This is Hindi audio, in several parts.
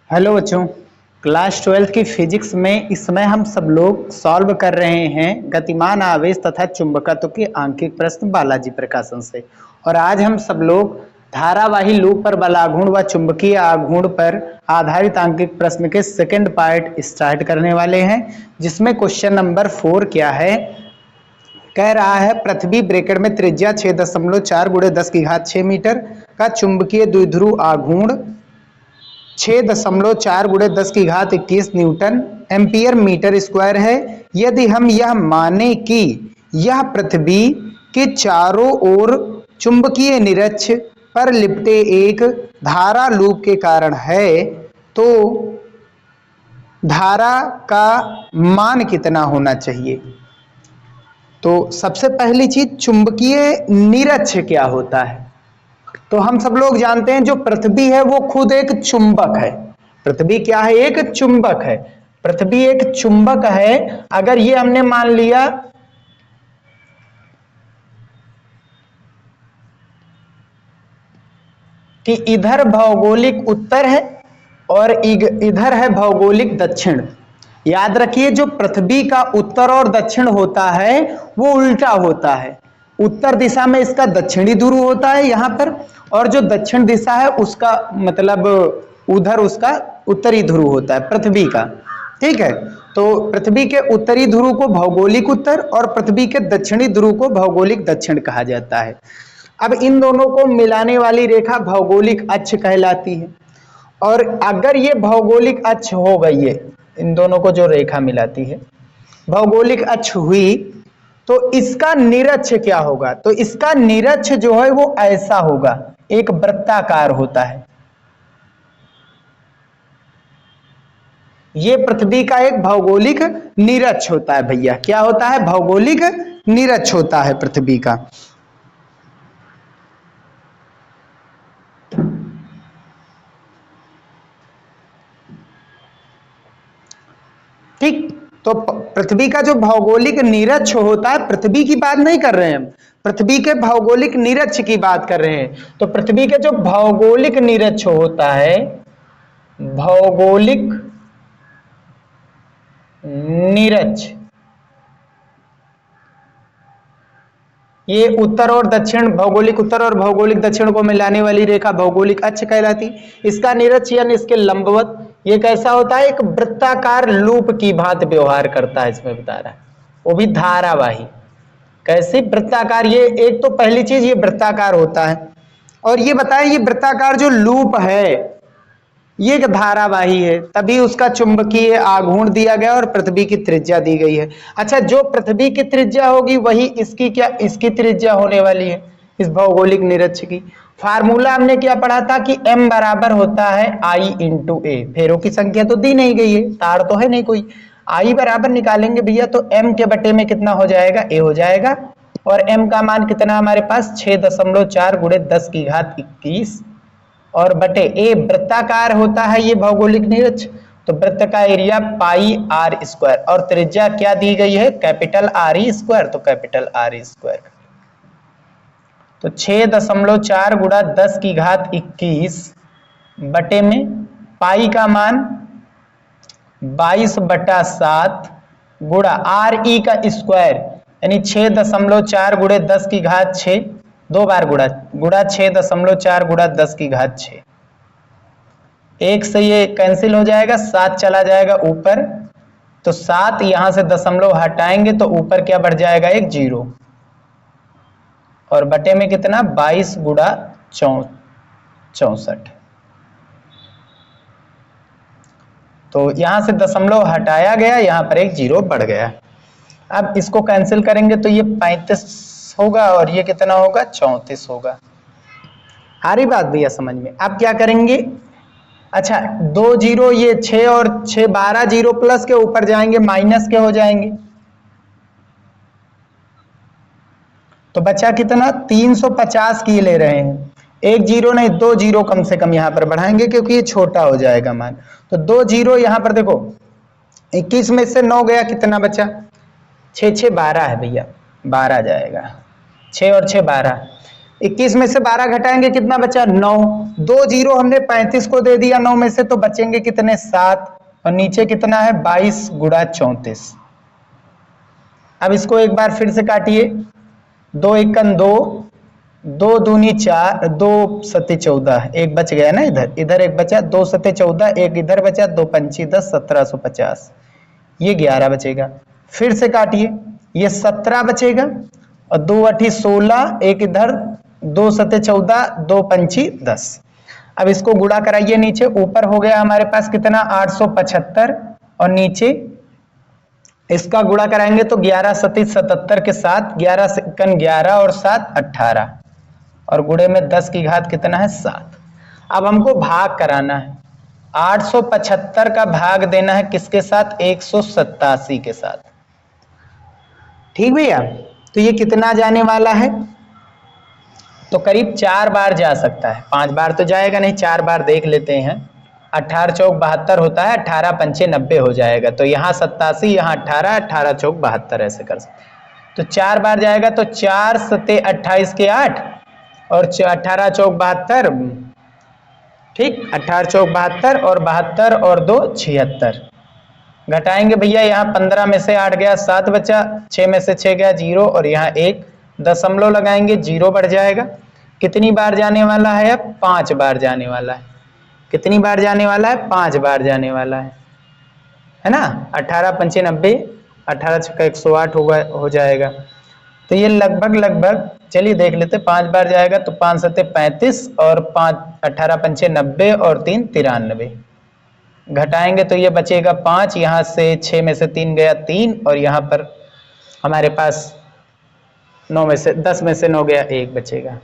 हेलो बच्चों। क्लास 12 की फिजिक्स में इस समय हम सब लोग सॉल्व कर रहे हैं गतिमान आवेश तथा चुंबकत्व के आंकिक प्रश्न बालाजी प्रकाशन से। और आज हम सब लोग धारावाही लूप पर बलाघूर्ण व चुंबकीय आघूर्ण पर आधारित आंकिक प्रश्न के सेकंड पार्ट स्टार्ट करने वाले हैं, जिसमें क्वेश्चन नंबर 4 क्या है, कह रहा है पृथ्वी ब्रैकेट में त्रिज्या 6.4 × 10⁶ मीटर का चुंबकीय द्विध्रुव आघूर्ण 6.4 × 10⁻21 न्यूटन एम्पियर मीटर स्क्वायर है। यदि हम यह माने कि यह पृथ्वी के चारों ओर चुंबकीय निरक्ष पर लिपटे एक धारा लूप के कारण है, तो धारा का मान कितना होना चाहिए। तो सबसे पहली चीज, चुंबकीय निरक्ष क्या होता है। तो हम सब लोग जानते हैं जो पृथ्वी है वो खुद एक चुंबक है। पृथ्वी क्या है? एक चुंबक है। पृथ्वी एक चुंबक है। अगर ये हमने मान लिया कि इधर भौगोलिक उत्तर है और इधर है भौगोलिक दक्षिण। याद रखिए, जो पृथ्वी का उत्तर और दक्षिण होता है वो उल्टा होता है। उत्तर दिशा में इसका दक्षिणी ध्रुव होता है यहां पर, और जो दक्षिण दिशा है उसका मतलब उधर उसका उत्तरी ध्रुव होता है पृथ्वी का। ठीक है, तो पृथ्वी के उत्तरी ध्रुव को भौगोलिक उत्तर और पृथ्वी के दक्षिणी ध्रुव को भौगोलिक दक्षिण कहा जाता है। अब इन दोनों को मिलाने वाली रेखा भौगोलिक अक्ष कहलाती है। और अगर ये भौगोलिक अक्ष हो गई है, इन दोनों को जो रेखा मिलाती है भौगोलिक अक्ष हुई, तो इसका निरक्ष क्या होगा। तो इसका निरक्ष जो है वो ऐसा होगा, एक वृत्ताकार होता है। ये पृथ्वी का एक भौगोलिक निरक्ष होता है भैया। क्या होता है? भौगोलिक निरक्ष होता है पृथ्वी का। ठीक, तो पृथ्वी का जो भौगोलिक निरक्ष होता है, पृथ्वी की बात नहीं कर रहे हैं हम, पृथ्वी के भौगोलिक निरक्ष की बात कर रहे हैं। तो पृथ्वी के जो भौगोलिक निरक्ष होता है, भौगोलिक निरक्ष, ये उत्तर और दक्षिण, भौगोलिक उत्तर और भौगोलिक दक्षिण को मिलाने वाली रेखा भौगोलिक अक्ष कहलाती। इसका निरक्ष यानी इसके लंबवत ये कैसा होता है? एक वृत्ताकार लूप की भांति व्यवहार करता है, इसमें बता रहा है, वो भी धारावाही। कैसे वृत्ताकार? ये एक तो पहली चीज ये वृत्ताकार होता है, और ये बताएं ये वृत्ताकार जो लूप है ये एक धारावाही है, तभी उसका चुंबकीय आघूर्ण दिया गया और पृथ्वी की त्रिज्या दी गई है। अच्छा, जो पृथ्वी की त्रिज्या होगी वही इसकी क्या, इसकी त्रिज्या होने वाली है, इस भौगोलिक निरक्ष की। फार्मूला हमने क्या पढ़ा था कि m बराबर होता है I × a। फेरों की संख्या तो दी नहीं गई है, तार तो है नहीं कोई। I बराबर निकालेंगे भैया तो m के बटे में कितना हो जाएगा? a हो जाएगा। और m का मान कितना हमारे पास? 6.4 × 10⁻21 और बटे ए। वृत्ताकार होता है ये भौगोलिक निरक्ष, तो वृत्त का एरिया πr² और त्रिज्या क्या दी गई है? कैपिटल R² तो कैपिटल R²। तो 6.4 × 10⁻21 बटे में पाई का मान 22/7 गुणा RE का स्क्वायर यानी 6.4 × 10⁻6, दो बार गुणा 6.4 × 10⁻6। एक से ये कैंसिल हो जाएगा, 7 चला जाएगा ऊपर, तो 7 यहां से दशमलव हटाएंगे तो ऊपर क्या बढ़ जाएगा? एक 0, और बटे में कितना? 22 × 64। तो यहां से दशमलव हटाया गया, यहां पर एक 0 बढ़ गया। अब इसको कैंसिल करेंगे तो ये 35 होगा और ये कितना होगा? 34 होगा। आ रही बात भैया समझ में? अब क्या करेंगे? अच्छा, 2 0, ये 6 और 6 12 0 प्लस के ऊपर जाएंगे माइनस के हो जाएंगे, तो बचा कितना? 350 की ले रहे हैं। एक 0 नहीं, 2 0 कम से कम यहां पर बढ़ाएंगे क्योंकि ये छोटा हो जाएगा मान। तो 2 0 यहां पर देखो, 21 में से 9 गया, कितना बचा? 6 6 12 है भैया, 12 जाएगा। 6 और 6 12, 21 में से 12 घटाएंगे कितना बचा 9, 2 जीरो हमने 35 को दे दिया 9 में से, तो बचेंगे कितने 7, और नीचे कितना है 22 गुणा 34। अब इसको एक बार फिर से काटिए, 2 एकन 2, 2 दूनी 4, 2 सत्ते 14, एक बच गया ना, इधर एक बचा, 2 सत्ते 14, एक इधर बचा, 2 पंची 10, 1750, ये 11 बचेगा। फिर से काटिए, ये 17 बचेगा और 2 अठी 16, एक इधर, 2 सत्ते 14, 2 पंची 10। अब इसको गुणा कराइए, नीचे ऊपर हो गया हमारे पास कितना 875, और नीचे इसका गुणा कराएंगे तो 11 सत्ती 77 के साथ, 11 सेकंड 11 और 7 18, और गुणे में 10 की घात कितना है 7। अब हमको भाग कराना है, 875 का भाग देना है किसके साथ 187 के साथ। ठीक भैया, तो ये कितना जाने वाला है, तो करीब 4 बार जा सकता है, 5 बार तो जाएगा नहीं, 4 बार देख लेते हैं। 18 चौक 72 होता है, 18 पंचे 90 हो जाएगा, तो यहाँ 87, यहाँ 18, 18 चौक 72 ऐसे कर सकते, तो 4 बार जाएगा, तो 4 सत्ते 28 के 8, और 18 चौक 72, ठीक 18 चौक 72, और 72 और 2 76, घटाएंगे भैया, यहाँ 15 में से 8 गया 7 बचा, 6 में से 6 गया 0, और यहाँ 1 दशमलव लगाएंगे 0 बढ़ जाएगा। कितनी बार जाने वाला है, अब 5 बार जाने वाला है। कितनी बार जाने वाला है, 5 बार जाने वाला है ना। 18 पंचे 90, 18 छक्का 108 हो जाएगा, तो ये लगभग चलिए देख लेते, 5 बार जाएगा तो 5 सत्ते 35, और 5 18 पंचे 90, और 3 93, घटाएंगे तो ये बचेगा 5, यहाँ से 6 में से 3 गया 3, और यहाँ पर हमारे पास 9 में से 10 में से 9 गया 1 बचेगा,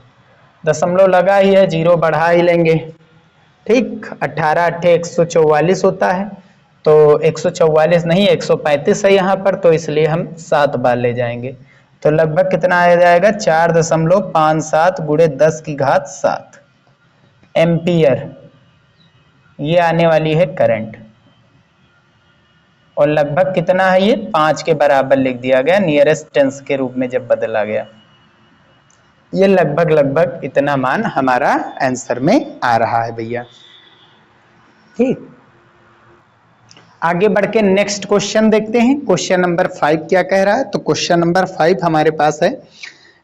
दशमलव लगा ही है, 0 बढ़ा ही लेंगे, ठीक 18 अट्ठे 144 होता है, तो 144 नहीं 135 है यहाँ पर, तो इसलिए हम 7 बार ले जाएंगे, तो लगभग कितना आ जाएगा 4.57 गुणे 10 की घात 7 एम्पियर, ये आने वाली है करंट, और लगभग कितना है ये 5 के बराबर लिख दिया गया नियरेस्ट टेंस के रूप में जब बदला गया, ये लगभग इतना मान हमारा आंसर में आ रहा है भैया। ठीक, आगे बढ़ के नेक्स्ट क्वेश्चन देखते हैं, क्वेश्चन नंबर 5 क्या कह रहा है। तो क्वेश्चन नंबर 5 हमारे पास है,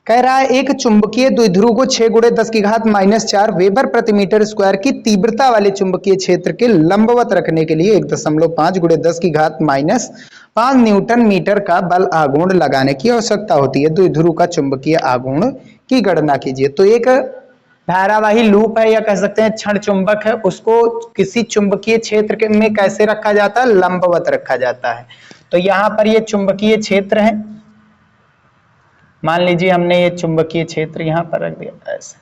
कह रहा है एक चुंबकीय द्विध्रुव को 6 गुणे 10 की घात -4 वेबर प्रति मीटर स्क्वायर की तीव्रता वाले चुंबकीय क्षेत्र के लंबवत रखने के लिए 1.5 गुणे 10 की घात -5 न्यूटन मीटर का बल आघूर्ण लगाने की आवश्यकता होती है। द्विध्रुव का चुंबकीय आघूर्ण की गणना कीजिए। तो एक धारावाही लूप है, या कह सकते हैं क्षण चुंबक है, उसको किसी चुंबकीय क्षेत्र में कैसे रखा जाता है, लंबवत रखा जाता है। तो यहाँ पर ये चुंबकीय क्षेत्र है, मान लीजिए हमने ये चुंबकीय क्षेत्र यहाँ पर रख दिया ऐसे,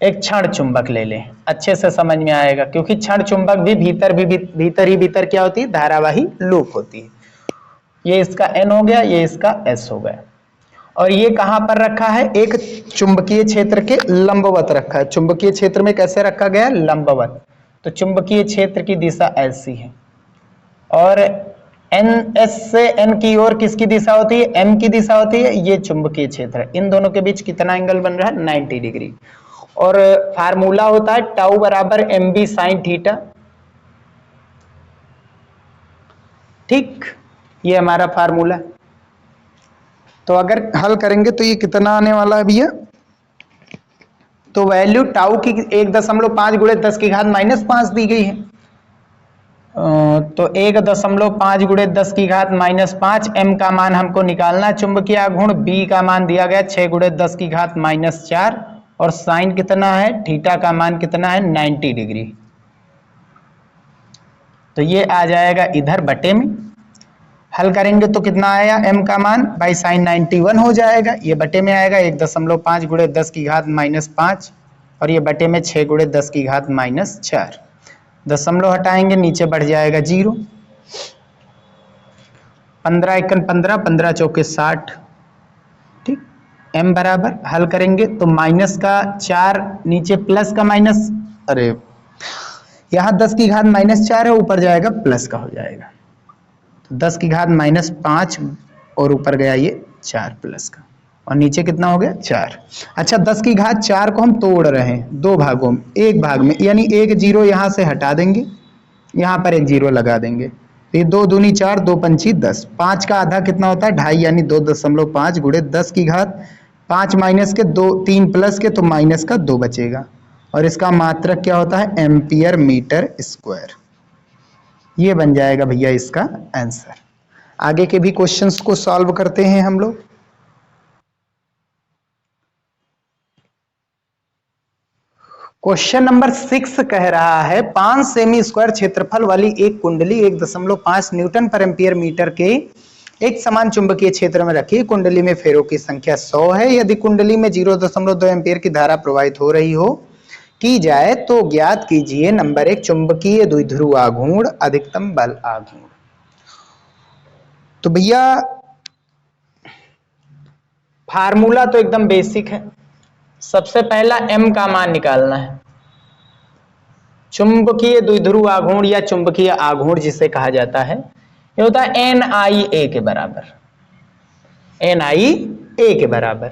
एक क्षण चुंबक ले लें, अच्छे से समझ में आएगा, क्योंकि क्षण चुंबक भी भीतर क्या होती है, धारावाही लूप होती है। ये इसका N हो गया, ये इसका S हो गया, और ये कहां पर रखा है, एक चुंबकीय क्षेत्र के लंबवत रखा है। चुंबकीय क्षेत्र में कैसे रखा गया, लंबवत, तो चुंबकीय क्षेत्र की दिशा ऐसी है, और S से N की ओर किसकी दिशा होती है, M की दिशा होती है, ये चुंबकीय क्षेत्र है। इन दोनों के बीच कितना एंगल बन रहा है, 90 डिग्री, और फार्मूला होता है टाउ बराबर mb sin थीटा। ठीक, ये हमारा फार्मूला। तो अगर हल करेंगे तो ये कितना आने वाला है भैया, तो वैल्यू टाउ की 1.5 गुणे 10 की घात -5 दी गई है, तो 1.5 गुणे 10 की घात -5, m का मान हमको निकालना है चुंबकीय आघूर्ण, b का मान दिया गया 6 गुणे 10 की घात -4, और साइन कितना है, थीटा का मान कितना है 90 डिग्री। तो ये आ जाएगा इधर बटे में, हल करेंगे तो कितना आया, m का मान बाई साइन 91 हो जाएगा, ये बटे में आएगा 1.5 गुणे 10 की घात -5, और ये बटे में 6 गुणे 10 की घात -4, दशमलव हटाएंगे नीचे बढ़ जाएगा 0, 15 एकन 15, 15 चौके 60। ठीक, m बराबर हल करेंगे तो माइनस का 4 नीचे प्लस का माइनस, अरे यहाँ 10 की घात -4 है, ऊपर जाएगा प्लस का हो जाएगा, तो 10 की घात -5 और ऊपर गया ये 4 प्लस का, और नीचे कितना हो गया 4। अच्छा 10 की घात 4 को हम तोड़ रहे हैं दो भागों में, एक भाग में, यानी एक जीरो यहाँ से हटा देंगे, यहाँ पर एक जीरो लगा देंगे। तो ये 2 दूनी 4, 2 पंची 10, 5 का आधा कितना होता है 2.5 यानी 2.5 गुणे 10 की घात 5 माइनस के 2, 3 प्लस के तो माइनस का 2 बचेगा, और इसका मात्रक क्या होता है एम्पियर मीटर स्क्वायर। ये बन जाएगा भैया इसका आंसर। आगे के भी क्वेश्चंस को सॉल्व करते हैं हम लोग। क्वेश्चन नंबर 6 कह रहा है 5 सेमी स्क्वायर क्षेत्रफल वाली एक कुंडली 1.5 न्यूटन पर एम्पियर मीटर के एक समान चुंबकीय क्षेत्र में रखी। कुंडली में फेरों की संख्या 100 है। यदि कुंडली में 0.2 एम्पियर की धारा प्रवाहित हो रही हो की जाए तो ज्ञात कीजिए नंबर 1 चुंबकीय द्विध्रुव आघूर्ण अधिकतम बल आघूर्ण। तो भैया फार्मूला तो एकदम बेसिक है। सबसे पहला m का मान निकालना है। चुंबकीय द्विध्रुव आघूर्ण या चुंबकीय आघूर्ण जिसे कहा जाता है ये होता है NIA के बराबर, NIA के बराबर।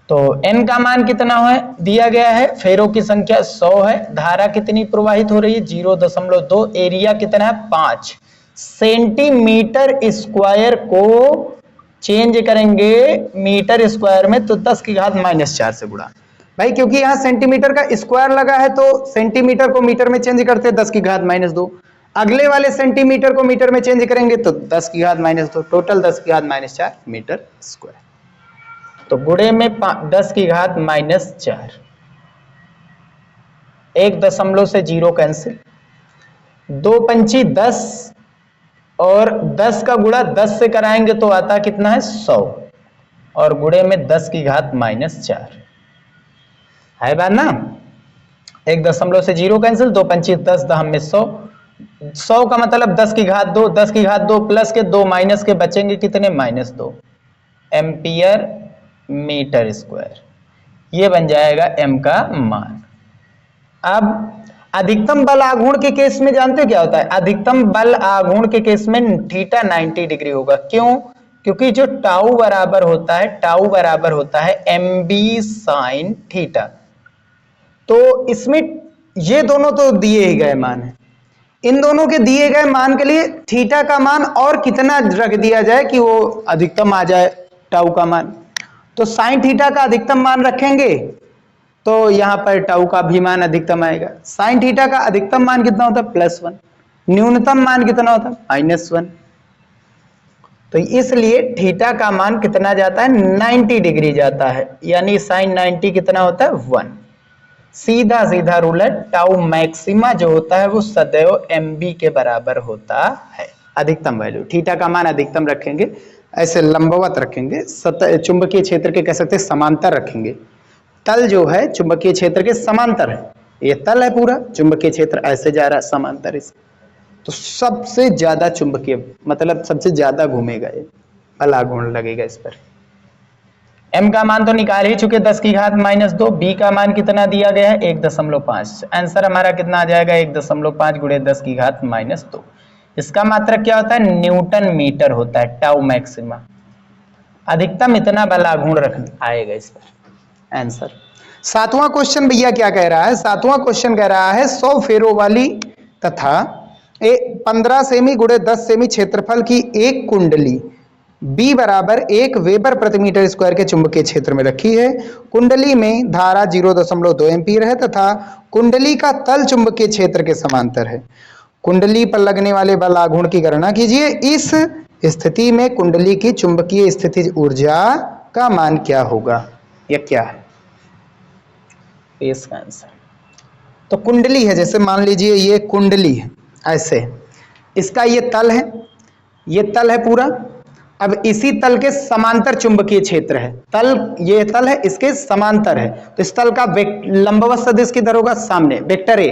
तो n का मान कितना है दिया गया है, फेरों की संख्या 100 है, धारा कितनी प्रवाहित हो रही है 0.2, एरिया कितना है 5 सेंटीमीटर स्क्वायर को चेंज करेंगे मीटर स्क्वायर में तो 10 की घात -4 से गुणा। भाई क्योंकि यहाँ सेंटीमीटर का स्क्वायर लगा है तो सेंटीमीटर को मीटर में चेंज करते हैं 10 की घात -2, अगले वाले सेंटीमीटर को मीटर में चेंज करेंगे तो 10 की घात -2, टोटल 10 की घात -4 मीटर स्क्वायर। तो गुणे में 10 की घात -4, 1 दशमलव से 0 कैंसिल, 2 पंची 10 और 10 का गुणा 10 से कराएंगे तो आता कितना है 100 और गुणे में 10 की घात -4 है बात ना। 1 दशमलव से 0 कैंसिल, 2 पंची 10, 10 में 100, 100 का मतलब 10 की घात 2, 10 की घात 2 प्लस के 2 माइनस के बचेंगे कितने -2 एम्पियर मीटर स्क्वायर। ये बन जाएगा m का मान। अब अधिकतम बल आघूर्ण के केस में जानते हो क्या होता है, अधिकतम बल आघूर्ण के केस में थीटा 90 डिग्री होगा। क्यों? क्योंकि जो टाउ बराबर होता है mb sin थीटा। तो इसमें ये दोनों तो दिए ही गए मान है, इन दोनों के दिए गए मान के लिए थीटा का मान और कितना रख दिया जाए कि वो अधिकतम आ जाए टाउ का मान। तो साइन थीटा का अधिकतम मान रखेंगे तो यहां पर टाउ का भी मान अधिकतम आएगा। साइन थीटा का अधिकतम मान कितना होता है +1, न्यूनतम मान कितना होता है -1। तो इसलिए थीटा का मान कितना जाता है 90 डिग्री जाता है, यानी साइन 90 कितना होता है 1। सीधा सीधा रूल है, टाउ मैक्सिमा जो होता है वो सदैव mb के बराबर होता है। अधिकतम वैल्यू थीटा का मान अधिकतम रखेंगे, ऐसे लंबवत रखेंगे, चुंबकीय क्षेत्र के कह सकते हैं समांतर रखेंगे। तल जो है चुंबकीय क्षेत्र के समांतर है, ये तल है पूरा, चुंबकीय क्षेत्र ऐसे जा रहा है समांतर इस, तो सबसे ज्यादा चुंबकीय मतलब सबसे ज्यादा घूमेगा, ये बल आघूर्ण लगेगा इस पर। m का मान तो निकाल ही चुके 10 की घात -2, b का मान कितना दिया गया है 1.5। आंसर हमारा कितना आ जाएगा 1.5 गुणे 10 की घात -2। इसका मात्रक क्या होता है न्यूटन मीटर होता है, टाउ मैक्सिमा। अधिकतम इतना बल आघूर्ण रख आएगा इस पर आंसर। 7वां क्वेश्चन भैया क्या कह रहा है, 7वां क्वेश्चन कह रहा है 100 फेरों वाली तथा 15 सेमी गुणे 10 सेमी क्षेत्रफल की एक कुंडली B बराबर 1 वेबर प्रति मीटर स्क्वायर के चुंबकीय क्षेत्र में रखी है। कुंडली में धारा 0.2 एम्पीयर है तथा कुंडली का तल चुंबकीय क्षेत्र के समांतर है। कुंडली पर लगने वाले बल आघूर्ण की गणना कीजिए। इस स्थिति में कुंडली की चुंबकीय स्थितिज ऊर्जा का मान क्या होगा, या क्या है इसका आंसर। तो कुंडली है, जैसे मान लीजिए ये कुंडली है ऐसे, इसका ये तल है, ये तल है पूरा। अब इसी तल के समांतर चुंबकीय क्षेत्र है, तल ये तल है इसके समांतर है, तो इस तल का लंबवत सदिश किधर होगा सामने, वेक्टर ए।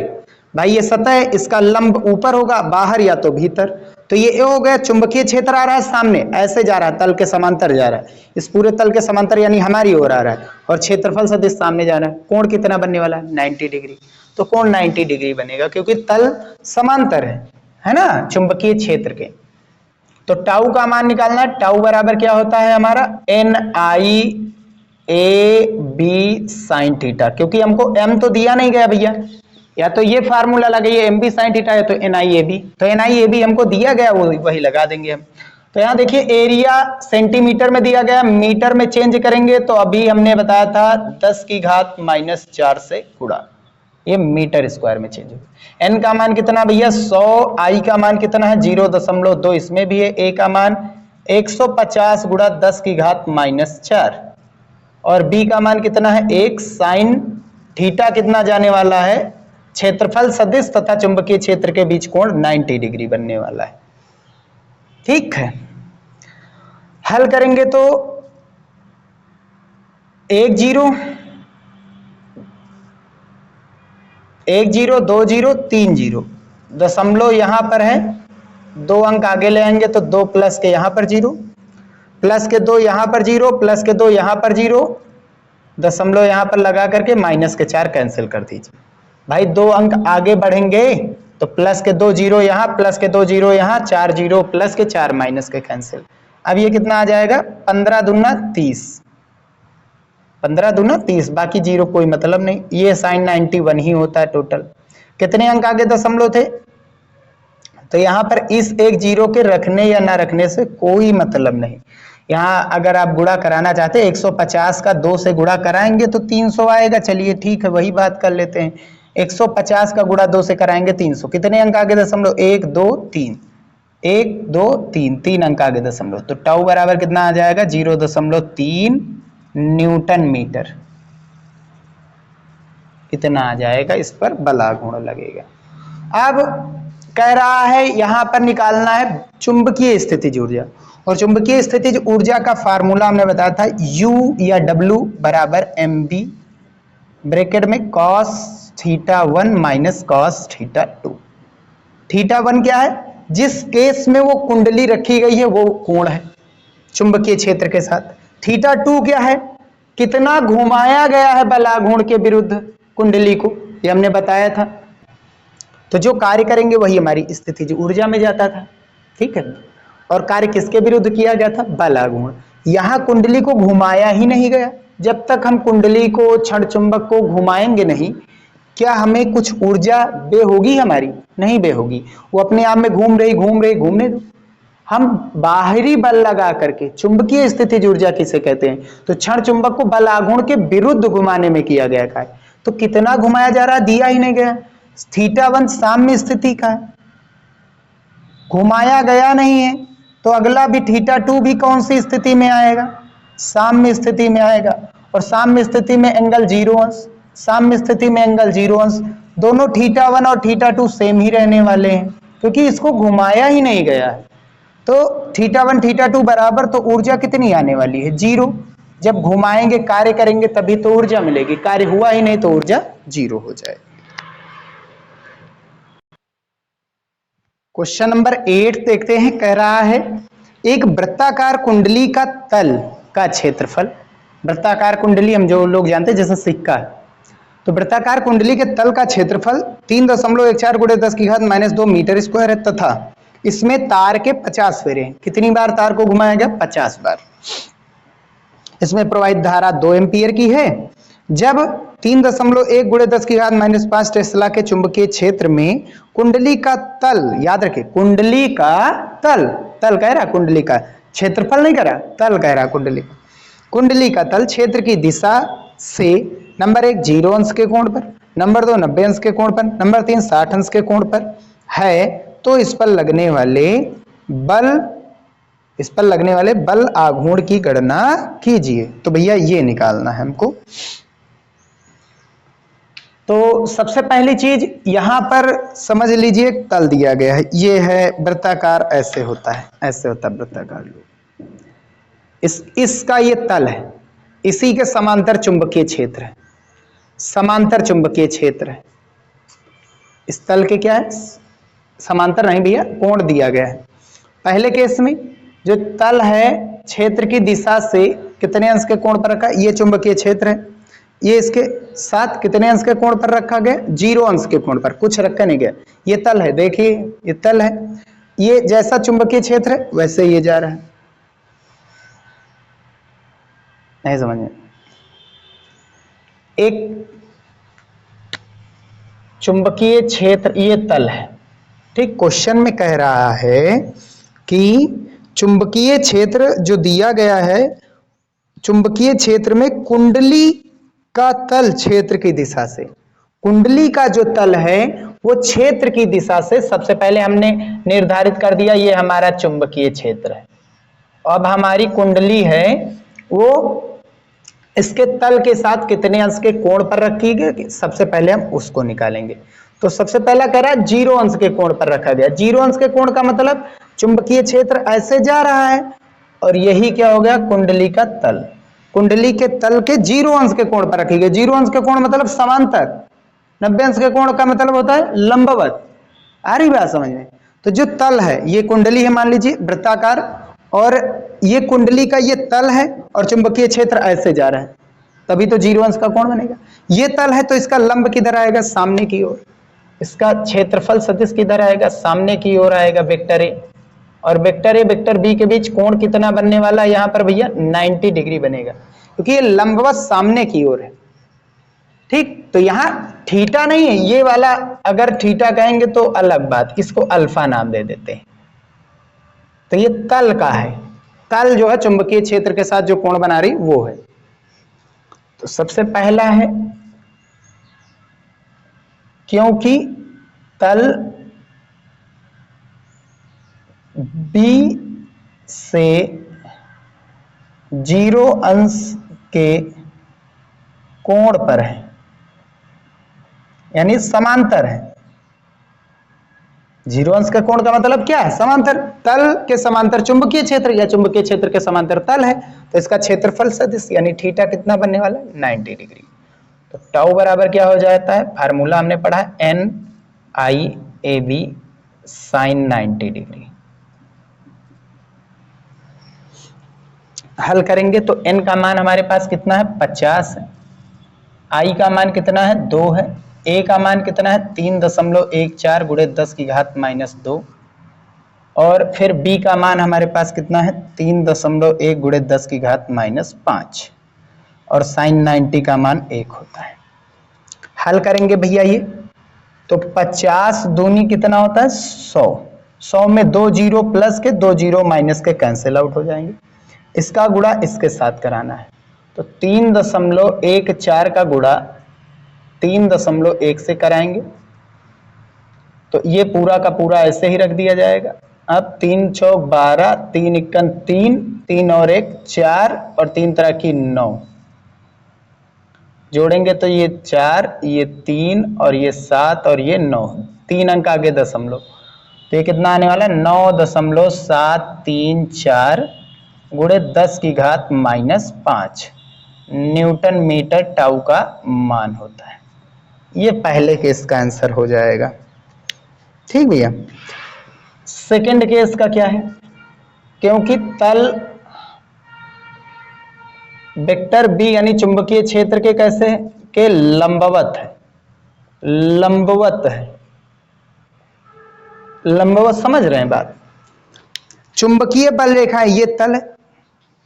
भाई ये सतह है, इसका लंब ऊपर होगा बाहर या तो भीतर, तो ये ए हो गया। चुंबकीय क्षेत्र आ रहा है सामने, ऐसे जा रहा है, तल के समांतर जा रहा है, इस पूरे तल के समांतर यानी हमारी ओर आ रहा है, और क्षेत्रफल सदिश सामने जा रहा है। कोण कितना बनने वाला है 90 डिग्री। तो कोण 90 डिग्री बनेगा क्योंकि तल समांतर है ना चुंबकीय क्षेत्र के। तो टाउ का मान निकालना है, टाउ बराबर क्या होता है हमारा NI A B sine theta, क्योंकि हमको एम तो दिया नहीं गया भैया, या तो ये फार्मूला लगाइए एम बी साइन थीटा, या तो एन आई ए बी, तो एन आई ए बी हमको दिया गया, वो वही लगा देंगे हम। तो यहाँ देखिए एरिया सेंटीमीटर में दिया गया, मीटर में चेंज करेंगे तो अभी हमने बताया था 10 की घात -4 से गुणा, ये मीटर स्क्वायर में चेंज होगा। एन का मान कितना भैया 100, आई का मान कितना है 0.2, इसमें भी है, ए का मान 150 गुणा 10 की घात -4, और बी का मान कितना है 1 साइन थीटा कितना जाने वाला है, क्षेत्रफल सदिश तथा चुंबकीय क्षेत्र के बीच कोण 90 डिग्री बनने वाला है। ठीक है, हल करेंगे तो 1 0 1 0 2 0 3 0, दशमलव यहां पर है, 2 अंक आगे ले आएंगे तो 2 प्लस के यहां पर 0, प्लस के 2 यहां पर 0, प्लस के 2 यहां पर 0, दशमलव यहां पर लगा करके माइनस के 4 कैंसिल कर दीजिए। भाई 2 अंक आगे बढ़ेंगे तो प्लस के 2 0 यहां, प्लस के 2 0 यहां, 4 0, प्लस के 4 माइनस के कैंसिल। अब ये कितना आ जाएगा 15 दूना 30, 15 दूना 30, बाकी 0 कोई मतलब नहीं, ये साइन 91 ही होता है टोटल। कितने अंक आगे दशमलव थे, तो यहां पर इस एक 0 के रखने या ना रखने से कोई मतलब नहीं। यहाँ अगर आप गुणा कराना चाहते हैं 150 का 2 से गुणा कराएंगे तो 300 आएगा, चलिए ठीक है वही बात कर लेते हैं। 150 का गुणा 2 से कराएंगे 300, कितने अंक आगे दशमलव 1 2 3, 1 2 3, 3 अंक आगे दशमलव, तो टाउ बराबर कितना आ जाएगा 0.3 न्यूटन मीटर, इतना आ जाएगा, इस पर बलागुण लगेगा। अब कह रहा है यहां पर निकालना है चुंबकीय स्थितिज ऊर्जा, और चुंबकीय स्थितिज ऊर्जा का फार्मूला हमने बताया था U या W बराबर mb ब्रैकेट में cos θ1 माइनस cos θ2। θ1 क्या है, जिस केस में वो कुंडली रखी गई है वो कोण है चुंबकीय क्षेत्र के साथ। θ2 क्या है, कितना घुमाया गया है बलाघूर्ण के विरुद्ध कुंडली को, ये हमने बताया था। तो जो कार्य करेंगे वही हमारी स्थितिज ऊर्जा में जाता था। ठीक है, और कार्य किसके विरुद्ध किया गया था, बलाघूर्ण। यहां कुंडली को घुमाया ही नहीं गया, जब तक हम कुंडली को क्षण चुंबक को घुमाएंगे नहीं, क्या हमें कुछ ऊर्जा बे होगी, हमारी नहीं बे होगी, वो अपने आप में घूमने दो। हम बाहरी बल लगा करके, चुंबकीय स्थितिज ऊर्जा किसे कहते हैं, तो क्षण चुंबक को बलाघूर्ण के विरुद्ध घुमाने में किया गया कार्य। तो कितना घुमाया जा रहा, दिया ही नहीं गया। θ1 साम्य स्थिति का है, घुमाया गया नहीं है, तो अगला भी θ2 भी कौन सी स्थिति में आएगा, साम्य स्थिति में आएगा। और साम्य स्थिति में एंगल 0 अंश, साम्य स्थिति में एंगल 0 अंश, दोनों θ1 और θ2 सेम ही रहने वाले हैं, क्योंकि इसको घुमाया ही नहीं गया है। तो θ1 θ2 बराबर, तो ऊर्जा कितनी आने वाली है 0। जब घुमाएंगे कार्य करेंगे तभी तो ऊर्जा मिलेगी, कार्य हुआ ही नहीं तो ऊर्जा 0 हो जाए। क्वेश्चन नंबर 8 देखते हैं, कह रहा है एक वृत्ताकार कुंडली का तल का क्षेत्रफल, वृत्ताकार कुंडली हम जो लोग जानते हैं जैसे सिक्का है, तो वृत्ताकार कुंडली के तल का क्षेत्रफल 3.14 गुणे 10 की घात -2 मीटर स्क्वायर है, तथा इसमें तार के 50 फेरे हैं। कितनी बार तार को घुमाया गया, 50 बार। इसमें प्रवाहित धारा 2 एम्पियर की है। जब 3.1 गुणे 10 की घात -5 टेस्ला के चुंबकीय क्षेत्र में कुंडली का तल, याद रखें कुंडली का तल, तल कह रहा कुंडली का, क्षेत्रफल नहीं कह रहा, तल कह रहा कुंडली, कुंडली का तल क्षेत्र की दिशा से नंबर 1 0 अंश के कोण पर, नंबर 2 90 अंश के कोण पर, नंबर 3 60 अंश के कोण पर है, तो इस पर लगने वाले बल आघूर्ण की गणना कीजिए। तो भैया ये निकालना है हमको। तो सबसे पहली चीज यहां पर समझ लीजिए, तल दिया गया है, ये है वृत्ताकार, ऐसे होता है, ऐसे होता है वृत्ताकार। इसका ये तल है, इसी के समांतर चुंबकीय क्षेत्र है, समांतर चुंबकीय क्षेत्र है। इस तल के क्या है, समांतर नहीं भैया, कोण दिया गया है। पहले केस में जो तल है क्षेत्र की दिशा से कितने अंश के कोण पर रखा, ये चुंबकीय क्षेत्र है, ये इसके साथ कितने अंश के कोण पर रखा गया, 0 अंश के कोण पर, कुछ रखा नहीं गया। ये तल है, देखिए ये तल है, ये जैसा चुंबकीय क्षेत्र है वैसे ये जा रहा है, नहीं समझ में, एक चुंबकीय क्षेत्र, ये तल है, ठीक। क्वेश्चन में कह रहा है कि चुंबकीय क्षेत्र जो दिया गया है, चुंबकीय क्षेत्र में कुंडली का तल क्षेत्र की दिशा से, कुंडली का जो तल है वो क्षेत्र की दिशा से सबसे पहले हमने निर्धारित कर दिया, ये हमारा चुंबकीय क्षेत्र है। अब हमारी कुंडली है वो इसके तल के साथ कितने अंश के कोण पर रखी गई, सबसे पहले हम उसको निकालेंगे। तो सबसे पहला कह रहा है 0 अंश के कोण पर रखा गया। 0 अंश के कोण का मतलब चुंबकीय क्षेत्र ऐसे जा रहा है और यही क्या हो गया, कुंडली का तल। कुंडली के तल के 0 अंश के कोण पर रखी गई। 0 अंश के कोण मतलब समांतर, 90 अंश के कोण का मतलब होता है लंबवत। आ रही बात समझ में? तो जो तल है, ये कुंडली है मान लीजिए वृत्ताकार, और ये कुंडली का ये तल है और चुंबकीय क्षेत्र ऐसे जा रहा है, तभी तो 0 अंश का कोण बनेगा। ये तल है तो इसका लंब किधर आएगा, सामने की ओर। इसका क्षेत्रफल सदिश किधर आएगा, सामने की ओर आएगा, वेक्टर ए। और वेक्टर ए वेक्टर बी के बीच कोण कितना बनने वाला है यहाँ पर भैया, 90 डिग्री बनेगा, क्योंकि ये लंबवत सामने की ओर है, ठीक। तो यहाँ थीटा नहीं है, ये वाला अगर थीटा कहेंगे तो अलग बात, इसको अल्फा नाम दे देते हैं। तो ये तल का है, तल जो है चुंबकीय क्षेत्र के साथ जो कोण बना रही वो है। तो सबसे पहला है, क्योंकि तल B से 0 अंश के कोण पर है, यानी समांतर है। 0 अंश का कोण का मतलब क्या है, समांतर। तल के समांतर चुंबकीय क्षेत्र या चुंबकीय क्षेत्र के समांतर तल है, तो इसका क्षेत्रफल सदिश यानी थीटा कितना बनने वाला है, 90 डिग्री। तो टाउ बराबर क्या हो जाता है, फार्मूला हमने पढ़ा है NIAB sin 90 डिग्री। हल करेंगे तो n का मान हमारे पास कितना है, 50 है। I का मान कितना है, 2 है। A का मान कितना है, 3.14 गुणे 10 की घात -2। और फिर B का मान हमारे पास कितना है, 3.1 गुणे 10 की घात -5। और sin 90 का मान 1 होता है। हल करेंगे भैया ये, तो 50 दूनी कितना होता है, 100। 100 में 2 जीरो प्लस के 2 जीरो माइनस के कैंसिल आउट हो जाएंगे। इसका गुणा इसके साथ कराना है, तो 3.14 का गुणा 3.1 से कराएंगे, तो ये पूरा का पूरा ऐसे ही रख दिया जाएगा। अब 3 चौक 12, 3 इक्कन 3, 3 और 1 4, और 3 तरह की 9 जोड़ेंगे तो ये 4, ये 3 और ये 7 और ये 9, 3 अंक आगे दशमलव, तो ये कितना आने वाला है, 9.734 गुणे 10 की घात -5 न्यूटन मीटर टाउ का मान होता है। ये पहले केस का आंसर हो जाएगा, ठीक भैया। सेकंड केस का क्या है, क्योंकि तल वेक्टर बी यानी चुंबकीय क्षेत्र के कैसे है, के लंबवत है, लंबवत है, लंबवत समझ रहे हैं बात। चुंबकीय बल रेखा है, ये तल है,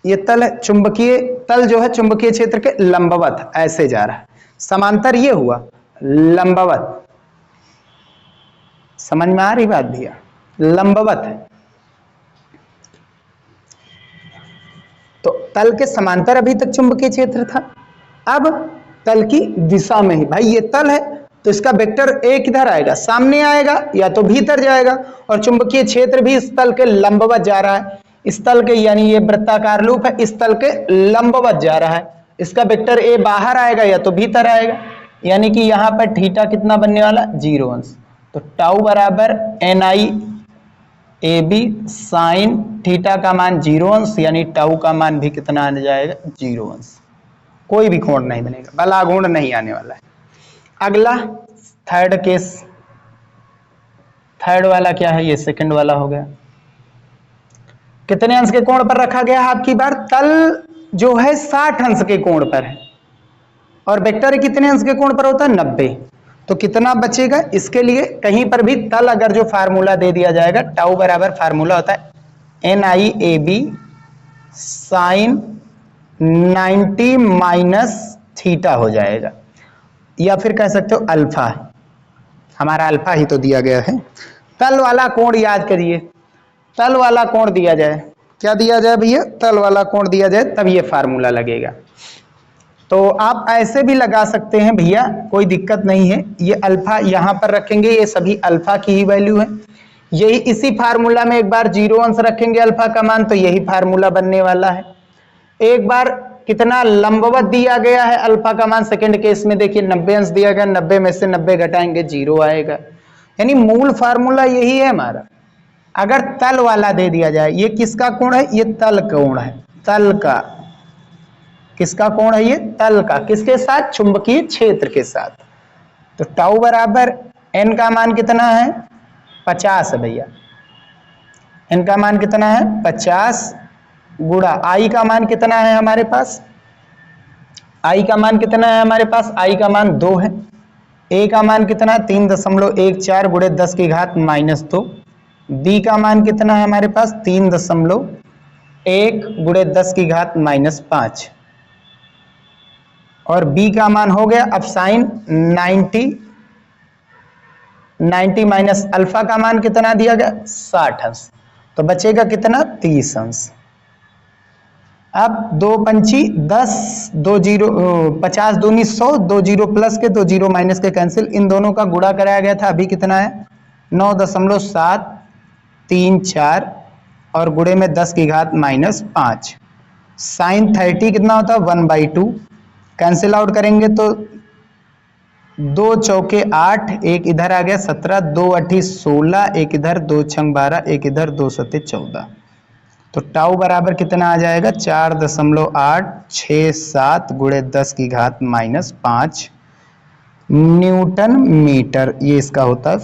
ये तल है, चुंबकीय तल जो है चुंबकीय क्षेत्र के लंबवत ऐसे जा रहा है, समांतर ये हुआ लंबवत। समझ में आ रही बात भैया, लंबवत है। तो तल के समांतर अभी तक चुंबकीय क्षेत्र था, अब तल की दिशा में ही, भाई ये तल है तो इसका वेक्टर ए किधर आएगा, सामने आएगा या तो भीतर जाएगा, और चुंबकीय क्षेत्र भी इस तल के लंबवत जा रहा है, इस तल के यानी ये वृत्ताकार लूप है, इस तल के लंबवत जा रहा है, इसका वेक्टर ए बाहर आएगा या तो भीतर आएगा, यानी कि यहां पर थीटा कितना बनने वाला, 0 अंश। तो टाउ बराबर NIAB साइन थीटा का मान 0 अंश, यानी टाउ का मान भी कितना आ जाएगा, 0 अंश। कोई भी कोण नहीं बनेगा, बलागुण नहीं आने वाला है। अगला थर्ड केस, थर्ड वाला क्या है, ये सेकंड वाला हो गया। कितने अंश के कोण पर रखा गया है, आपकी बार तल जो है 60 अंश के कोण पर है, और वेक्टर कितने अंश के कोण पर होता है, 90। तो कितना बचेगा, इसके लिए कहीं पर भी तल अगर जो फार्मूला दे दिया जाएगा, टाउ बराबर फार्मूला होता है NIAB साइन 90 माइनस थीटा हो जाएगा, या फिर कह सकते हो अल्फा, हमारा अल्फा ही तो दिया गया है। तल वाला कोण याद करिए, तल वाला कोण दिया जाए, क्या दिया जाए भैया, तल वाला कोण दिया जाए तब ये फार्मूला लगेगा। तो आप ऐसे भी लगा सकते हैं भैया, कोई दिक्कत नहीं है। ये अल्फा यहां पर रखेंगे, ये सभी अल्फा की ही वैल्यू है। यही इसी फार्मूला में एक बार 0 अंश रखेंगे अल्फा का मान, तो यही फार्मूला बनने वाला है। एक बार कितना लंबवत दिया गया है अल्फा का मान, सेकंड केस में देखिए 90 अंश दिया गया, 90 में से 90 घटाएंगे 0 आएगा, यानी मूल फार्मूला यही है हमारा। अगर तल वाला दे दिया जाए, ये किसका कोण है, ये तल कोण है, तल का, किसका कोण है ये, तल का, किसके साथ, चुंबकीय क्षेत्र के साथ। तो टाउ बराबर एन का मान कितना है 50 है भैया, एन का मान कितना है 50 गुणा आई का मान कितना है हमारे पास, आई का मान कितना है हमारे पास, आई का मान 2 है, ए का मान कितना 3.14 गुणे 10 की घात -2, बी का मान कितना है हमारे पास 3.1 गुणे 10 की घात -5, और बी का मान हो गया, अब साइन 90 माइनस अल्फा का मान कितना दिया गया 60 अंश, तो बचेगा कितना 30 अंश। अब 2 पंची 10, 2 जीरो 50 दूनी 100, 2 जीरो प्लस के 2 जीरो माइनस के कैंसिल, इन दोनों का गुणा कराया गया था, अभी कितना है 9.734 और गुणे में 10 की घात -5, साइन 30 कितना होता है 1/2, कैंसिल आउट करेंगे तो 2 चौके 8, एक इधर आ गया 17, 2 अठी 16, एक इधर 2 छंग 12, एक इधर 2 सत्ते 14, तो टाउ बराबर कितना आ जाएगा 4.867 गुणे 10 की घात -5 न्यूटन मीटर, ये इसका होता है,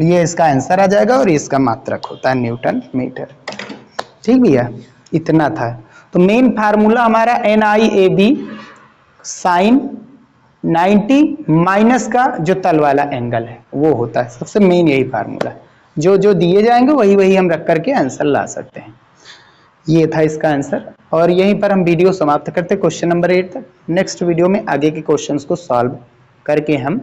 ये इसका आंसर आ जाएगा, और इसका मात्रक होता है न्यूटन मीटर। ठीक भैया, इतना था। तो मेन फार्मूला हमारा NIAB साइन 90 माइनस का जो तल वाला एंगल है वो होता है, सबसे मेन यही फार्मूला है। जो जो दिए जाएंगे वही हम रख करके आंसर ला सकते हैं। ये था इसका आंसर, और यहीं पर हम वीडियो समाप्त करते क्वेश्चन नंबर 8 तक। नेक्स्ट वीडियो में आगे के क्वेश्चंस को सॉल्व करके हम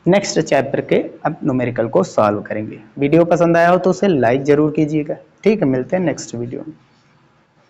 नेक्स्ट चैप्टर के अब न्यूमेरिकल को सॉल्व करेंगे। वीडियो पसंद आया हो तो उसे लाइक जरूर कीजिएगा। ठीक है, मिलते हैं नेक्स्ट वीडियो में।